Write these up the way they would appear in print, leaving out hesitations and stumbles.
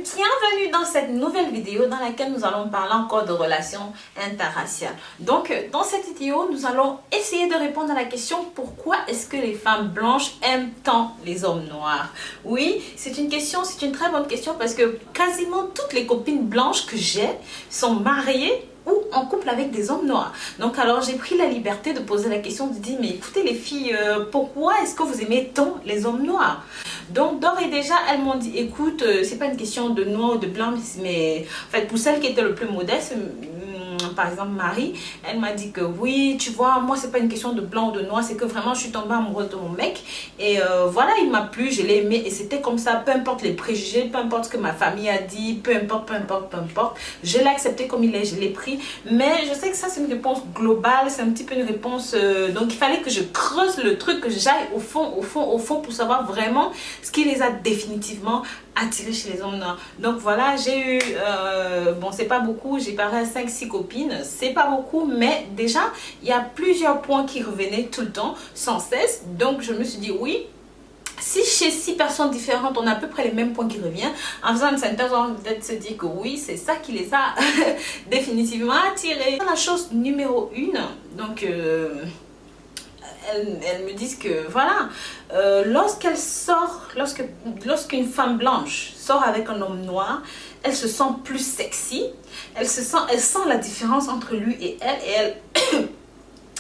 Bienvenue dans cette nouvelle vidéo dans laquelle nous allons parler encore de relations interraciales. Donc dans cette vidéo, nous allons essayer de répondre à la question pourquoi est-ce que les femmes blanches aiment tant les hommes noirs? Oui, c'est une question, c'est une très bonne question parce que quasiment toutes les copines blanches que j'ai sont mariées ou en couple avec des hommes noirs. Donc alors j'ai pris la liberté de poser la question, de dire mais écoutez les filles, pourquoi est-ce que vous aimez tant les hommes noirs? Donc d'ores et déjà elles m'ont dit écoute, c'est pas une question de noir ou de blanc, mais en fait pour celle qui était le plus modeste, par exemple Marie, elle m'a dit que oui, tu vois, moi c'est pas une question de blanc ou de noir, c'est que vraiment je suis tombée amoureuse de mon mec et voilà, il m'a plu, je l'ai aimé et c'était comme ça, peu importe les préjugés, peu importe ce que ma famille a dit, peu importe, je l'ai accepté comme il est, je l'ai pris. Mais je sais que ça c'est une réponse globale, c'est un petit peu une réponse, donc il fallait que je creuse le truc, que j'aille au fond pour savoir vraiment ce qui les a définitivement attirés chez les hommes noirs. Donc voilà, j'ai eu, bon c'est pas beaucoup, j'ai parlé à 5-6 copines, c'est pas beaucoup, mais déjà il y a plusieurs points qui revenaient tout le temps, sans cesse. Donc je me suis dit oui, si chez 6 personnes différentes, on a à peu près les mêmes points qui reviennent, en faisant une synthèse, on va peut-être se dire que oui, c'est ça qui les a définitivement attirés. La chose numéro 1, donc elles me disent que voilà, lorsqu'elle sort, lorsqu'une femme blanche sort avec un homme noir, elle se sent plus sexy, elle sent la différence entre lui et elle,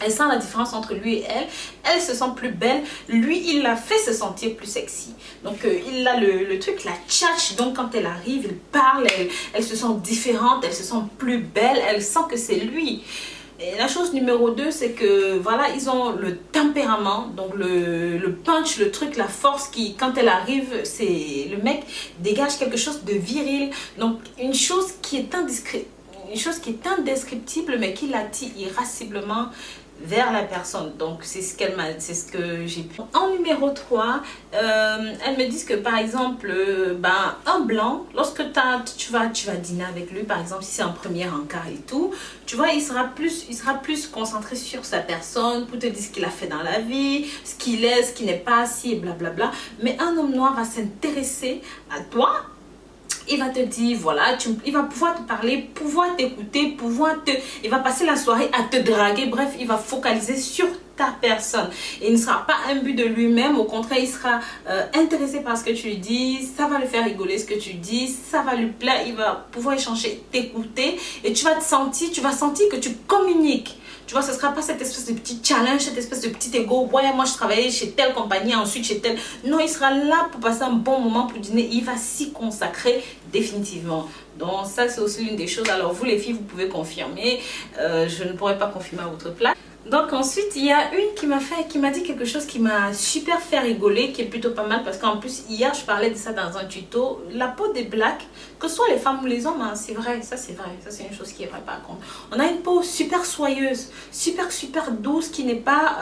elle sent la différence entre lui et elle se sent plus belle, lui il la fait se sentir plus sexy. Donc il a le truc, la tchatch, donc quand elle arrive, il parle, elle se sent différente, elle se sent plus belle, elle sent que c'est lui. Et la chose numéro 2, c'est que voilà, ils ont le tempérament, donc le punch, le truc, la force qui, quand elle arrive, c'est le mec dégage quelque chose de viril. Donc une chose qui est indescriptible, mais qui l'attire irasciblement vers la personne. Donc c'est ce qu'elle m'a, c'est ce que j'ai pu. En numéro 3, elles me disent que par exemple un blanc, lorsque tu vas dîner avec lui, par exemple si c'est en premier encart et tout, tu vois, il sera plus concentré sur sa personne pour te dire ce qu'il a fait dans la vie, ce qu'il est, ce qui n'est pas, si et blablabla. Mais un homme noir va s'intéresser à toi. Il va te dire, voilà, il va pouvoir te parler, pouvoir t'écouter, il va passer la soirée à te draguer. Bref, il va focaliser sur ta personne. Et il ne sera pas un but de lui-même. Au contraire, il sera intéressé par ce que tu lui dis. Ça va le faire rigoler ce que tu dis. Ça va lui plaire. Il va pouvoir échanger, t'écouter. Et tu vas sentir que tu communiques. Tu vois, ce ne sera pas cette espèce de petit challenge, cette espèce de petit ego. Ouais, moi je travaillais chez telle compagnie, ensuite chez telle. Non, il sera là pour passer un bon moment pour dîner. Il va s'y consacrer définitivement. Donc ça, c'est aussi l'une des choses. Alors vous les filles, vous pouvez confirmer. Je ne pourrais pas confirmer à votre place. Donc ensuite, il y a une qui m'a dit quelque chose qui m'a super fait rigoler, qui est plutôt pas mal parce qu'en plus, hier, je parlais de ça dans un tuto. La peau des blacks, que ce soit les femmes ou les hommes, hein, c'est vrai, ça c'est vrai. Ça c'est une chose qui est vraie par contre. On a une peau super soyeuse, super douce, qui n'est pas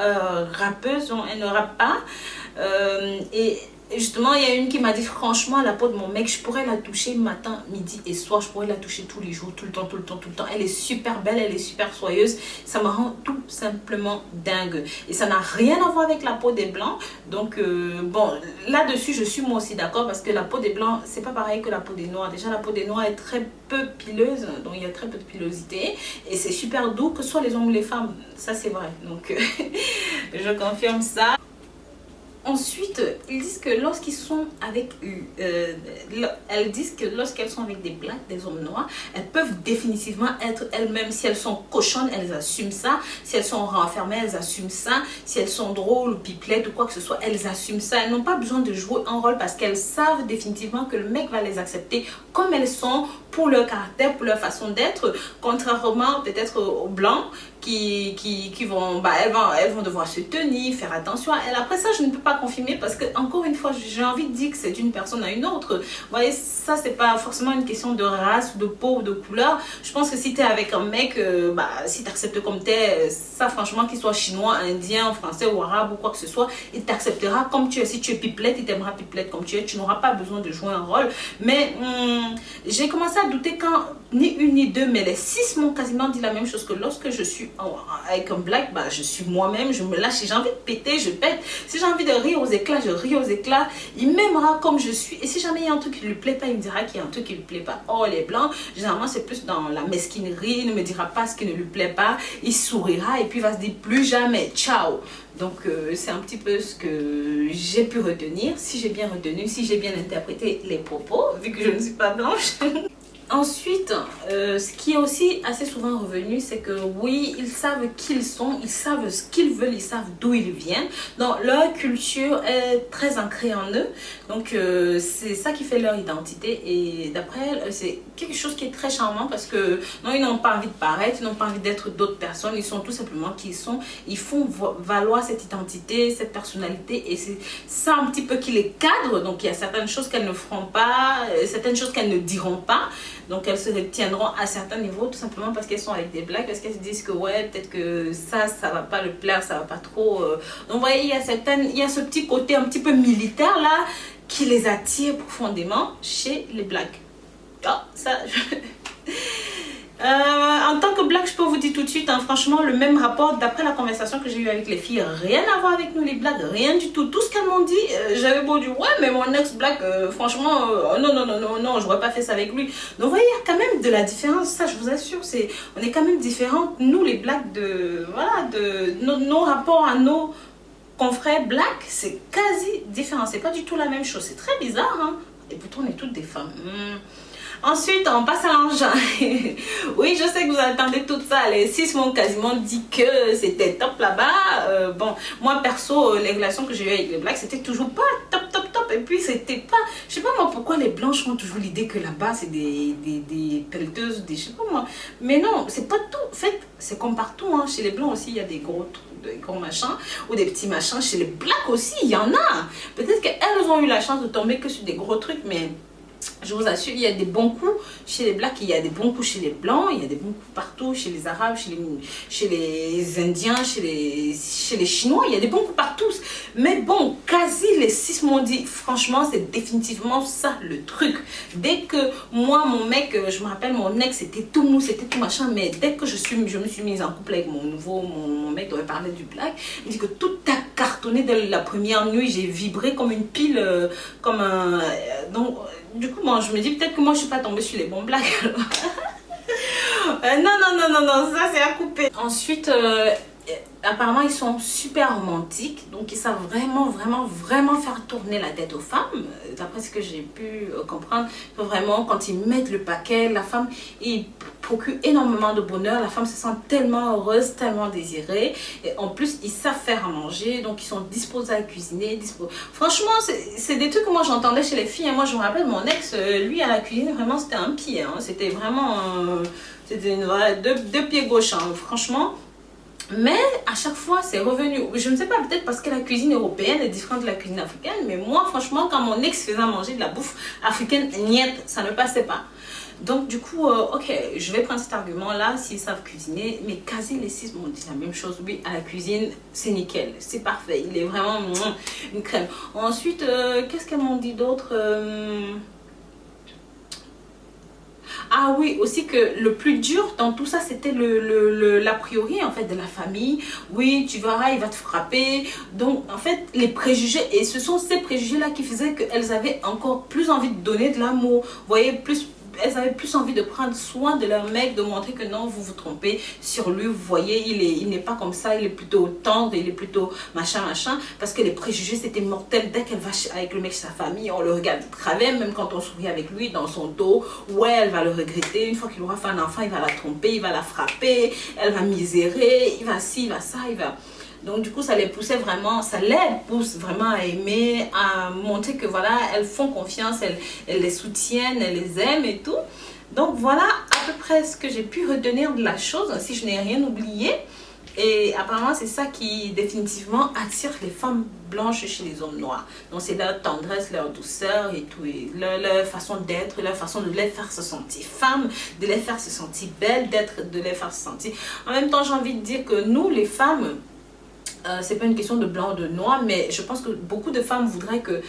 râpeuse, elle ne râpe pas. Et justement, il y a une qui m'a dit franchement, la peau de mon mec, je pourrais la toucher matin, midi et soir. Je pourrais la toucher tous les jours, tout le temps. Elle est super belle, elle est super soyeuse. Ça me rend tout simplement dingue. Et ça n'a rien à voir avec la peau des blancs. Donc, bon, là-dessus, je suis moi aussi d'accord parce que la peau des blancs, c'est pas pareil que la peau des noirs. Déjà, la peau des noirs est très peu pileuse. Donc, il y a très peu de pilosité. Et c'est super doux, que ce soit les hommes ou les femmes. Ça, c'est vrai. Donc, je confirme ça. Ensuite, ils disent que lorsqu'ils sont avec lorsqu'elles sont avec des blacks, des hommes noirs, elles peuvent définitivement être elles-mêmes. Si elles sont cochonnes, elles assument ça. Si elles sont renfermées, elles assument ça. Si elles sont drôles ou pipelettes ou quoi que ce soit, elles assument ça. Elles n'ont pas besoin de jouer un rôle parce qu'elles savent définitivement que le mec va les accepter comme elles sont, pour leur caractère, pour leur façon d'être, contrairement peut-être aux blancs qui vont, elles vont devoir se tenir, faire attention à elles. Après ça, je ne peux pas confirmer parce que, encore une fois, j'ai envie de dire que c'est d'une personne à une autre. Vous voyez, ça, c'est pas forcément une question de race, de peau ou de couleur. Je pense que si tu es avec un mec, si tu acceptes comme tu es, ça, franchement, qu'il soit chinois, indien, français ou arabe ou quoi que ce soit, il t'acceptera comme tu es. Si tu es pipelette, il t'aimera pipelette comme tu es. Tu n'auras pas besoin de jouer un rôle. Mais j'ai commencé à douter quand ni une ni deux, mais les 6 m'ont quasiment dit la même chose, que lorsque je suis avec un black, bah, je suis moi-même, je me lâche. Si j'ai envie de péter, je pète. Si j'ai envie de rire aux éclats, je ris aux éclats. Il m'aimera comme je suis. Et si jamais il y a un truc qui lui plaît pas, il me dira qu'il y a un truc qui lui plaît pas. Oh, les blancs, généralement, c'est plus dans la mesquinerie. Il ne me dira pas ce qui ne lui plaît pas. Il sourira et puis il va se dire plus jamais. Ciao. Donc, c'est un petit peu ce que j'ai pu retenir. Si j'ai bien retenu, si j'ai bien interprété les propos, vu que je ne suis pas blanche. Ensuite, ce qui est aussi assez souvent revenu, c'est que oui, ils savent qui ils sont, ils savent ce qu'ils veulent, ils savent d'où ils viennent. Donc, leur culture est très ancrée en eux. Donc, c'est ça qui fait leur identité. Et d'après elle, c'est quelque chose qui est très charmant parce que non, ils n'ont pas envie de paraître, ils n'ont pas envie d'être d'autres personnes. Ils sont tout simplement qui ils sont. Ils font valoir cette identité, cette personnalité. Et c'est ça un petit peu qui les cadre. Donc, il y a certaines choses qu'elles ne feront pas, certaines choses qu'elles ne diront pas. Donc elles se retiendront à certains niveaux tout simplement parce qu'elles sont avec des blagues, parce qu'elles se disent que ouais, peut-être que ça va pas le plaire, ça va pas trop. Donc vous voyez, il y a ce petit côté un petit peu militaire là qui les attire profondément chez les blagues. Oh, ça... en tant que black, je peux vous dire tout de suite, hein, franchement, le même rapport, d'après la conversation que j'ai eue avec les filles, rien à voir avec nous les blagues, rien du tout. Tout ce qu'elles m'ont dit, j'avais beau dire, ouais, mais mon ex-black, franchement, non, j'aurais pas fait ça avec lui. Donc, vous voyez, il y a quand même de la différence, ça, je vous assure, on est quand même différents, nous les blacks, nos rapports à nos confrères blacks, c'est quasi différent, c'est pas du tout la même chose, c'est très bizarre, hein, et pourtant, on est toutes des femmes. Ensuite, on passe à l'engin. Oui, je sais que vous attendez tout ça. Les 6 m'ont quasiment dit que c'était top là-bas. Bon, moi perso, les relations que j'ai eues avec les blacks, c'était toujours pas top. Et puis, c'était pas... Je sais pas moi pourquoi les blanches ont toujours l'idée que là-bas, c'est des pelleteuses, je sais pas moi. Mais non, c'est pas tout. En fait, c'est comme partout. Hein. Chez les blancs aussi, il y a des gros trucs, des gros machins ou des petits machins. Chez les blacks aussi, il y en a. Peut-être qu'elles ont eu la chance de tomber que sur des gros trucs, mais... Je vous assure, il y a des bons coups chez les blacks, il y a des bons coups chez les blancs, il y a des bons coups partout, chez les arabes, chez les indiens, chez les chinois, il y a des bons coups partout. Mais bon, quasi les 6 m'ont dit, franchement, c'est définitivement ça le truc. Dès que moi, mon mec, je me rappelle, mon ex, c'était tout mou, c'était tout machin, mais dès que je me suis mise en couple avec mon mec, dont on parlait du black, il me dit que tout a cartonné dès la première nuit, j'ai vibré comme une pile, comme un... donc, du coup, bon, je me dis peut-être que moi je suis pas tombée sur les bons blagues. Non, ça c'est à couper. Ensuite, apparemment ils sont super romantiques, donc ils savent vraiment faire tourner la tête aux femmes. D'après ce que j'ai pu comprendre, vraiment quand ils mettent le paquet, la femme, ils procurent énormément de bonheur, la femme se sent tellement heureuse, tellement désirée, et en plus ils savent faire à manger, donc ils sont disposés à cuisiner. Franchement, c'est des trucs que moi j'entendais chez les filles. Moi je me rappelle mon ex, lui à la cuisine, vraiment c'était un pied, hein. C'était vraiment c'était voilà, deux pieds gauche, hein. Franchement. Mais à chaque fois c'est revenu, je ne sais pas, peut-être parce que la cuisine européenne est différente de la cuisine africaine, mais moi franchement quand mon ex faisait manger de la bouffe africaine, niet, ça ne passait pas. Donc du coup, ok, je vais prendre cet argument là, s'ils savent cuisiner, mais quasi les 6 m'ont dit la même chose. Oui, à la cuisine c'est nickel, c'est parfait, il est vraiment une crème. Ensuite, qu'est-ce qu'elles m'ont dit d'autre? Ah oui, aussi que le plus dur dans tout ça, c'était l'a priori en fait de la famille. Oui, tu verras, il va te frapper. Donc en fait, les préjugés, et ce sont ces préjugés-là qui faisaient qu'elles avaient encore plus envie de donner de l'amour. Vous voyez, elles avaient plus envie de prendre soin de leur mec, de montrer que non, vous vous trompez sur lui, vous voyez, il n'est pas comme ça, il est plutôt tendre, il est plutôt machin, parce que les préjugés c'était mortel. Dès qu'elle va avec le mec, sa famille, on le regarde de travers, même quand on sourit avec lui dans son dos, ouais, elle va le regretter, une fois qu'il aura fait un enfant, il va la tromper, il va la frapper, elle va misérer, il va ci, il va ça, il va... Donc du coup, ça les poussait vraiment, ça les pousse vraiment à aimer, à montrer que voilà, elles font confiance, elles les soutiennent, elles les aiment et tout. Donc voilà à peu près ce que j'ai pu retenir de la chose, si je n'ai rien oublié. Et apparemment, c'est ça qui définitivement attire les femmes blanches chez les hommes noirs. Donc c'est leur tendresse, leur douceur et tout, et leur façon d'être, leur façon de les faire se sentir femmes, de les faire se sentir belles, de les faire se sentir... En même temps, j'ai envie de dire que nous, les femmes... c'est pas une question de blanc ou de noir, mais je pense que beaucoup de femmes voudraient que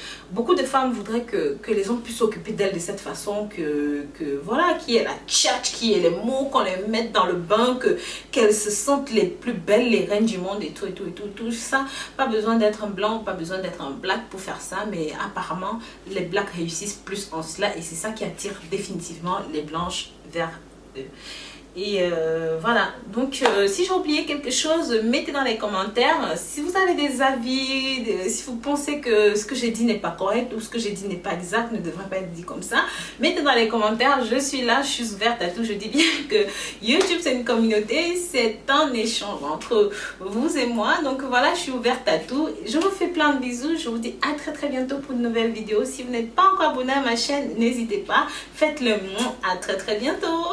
les hommes puissent s'occuper d'elles de cette façon, voilà, qui est la tchatch, qui est les mots, qu'on les mette dans le bain, qu'elles se sentent les plus belles, les reines du monde et tout ça. Pas besoin d'être un blanc, pas besoin d'être un black pour faire ça, mais apparemment les blacks réussissent plus en cela et c'est ça qui attire définitivement les blanches vers eux. Et voilà, donc si j'ai oublié quelque chose, mettez dans les commentaires. Si vous avez des avis, si vous pensez que ce que j'ai dit n'est pas correct ou ce que j'ai dit n'est pas exact, ne devrait pas être dit comme ça, mettez dans les commentaires. Je suis là, je suis ouverte à tout. Je dis bien que YouTube c'est une communauté, c'est un échange entre vous et moi. Donc voilà, je suis ouverte à tout. Je vous fais plein de bisous, je vous dis à très bientôt pour une nouvelle vidéo. Si vous n'êtes pas encore abonné à ma chaîne, n'hésitez pas, faites-le. À très bientôt.